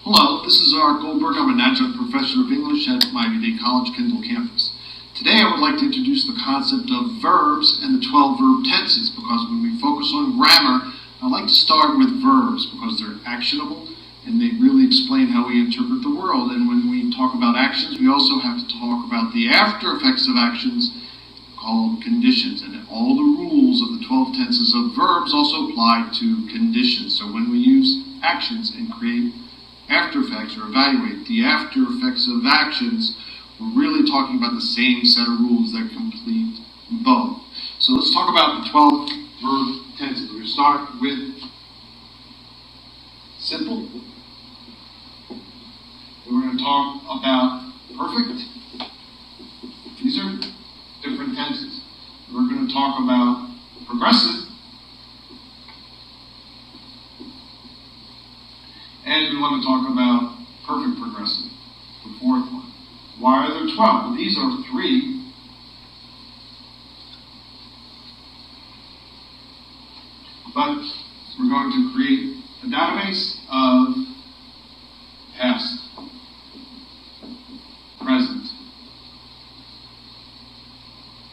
Hello, this is Art Goldberg. I'm an adjunct professor of English at Miami Dade College, Kendall campus. Today I would like to introduce the concept of verbs and the 12 verb tenses, because when we focus on grammar, I like to start with verbs because they're actionable and they really explain how we interpret the world. And when we talk about actions, we also have to talk about the after effects of actions called conditions. And all the rules of the 12 tenses of verbs also apply to conditions. So when we use actions and create after effects or evaluate the after effects of actions, we're really talking about the same set of rules that complete both. So let's talk about the 12 verb tenses. We're going to start with simple. We're going to talk about perfect. These are different tenses. We're going to talk about progressive. And we want to talk about perfect progressive, the fourth one. Why are there 12? Well, these are 3. But we're going to create a database of past, present,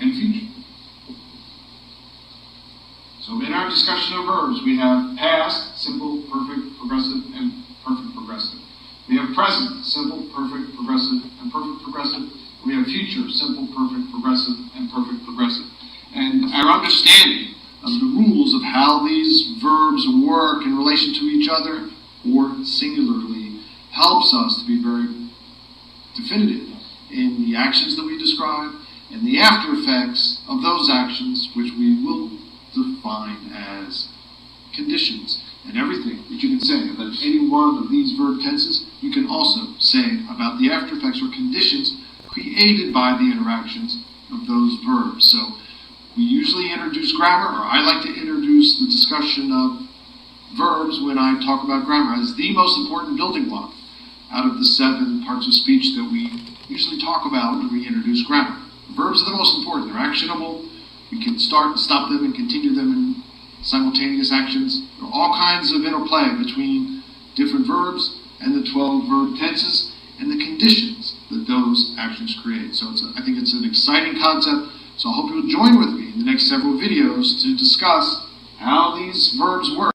and future. So in our discussion of verbs, we have past, simple, perfect, progressive, and perfect progressive. We have present, simple, perfect, progressive, and perfect progressive. We have future, simple, perfect, progressive, and perfect progressive. And our understanding of the rules of how these verbs work in relation to each other or singularly helps us to be very definitive in the actions that we describe and the after effects of those actions, which we will define as conditions. And everything that you can say about any one of these verb tenses, you can also say about the after effects or conditions created by the interactions of those verbs. So we usually introduce grammar, or I like to introduce the discussion of verbs when I talk about grammar as the most important building block out of the 7 parts of speech that we usually talk about when we introduce grammar. Verbs are the most important. They're actionable. We can start and stop them and continue them in simultaneous actions. There are all kinds of interplay between different verbs and the 12 verb tenses and the conditions that those actions create. So I think it's an exciting concept. So I hope you'll join with me in the next several videos to discuss how these verbs work.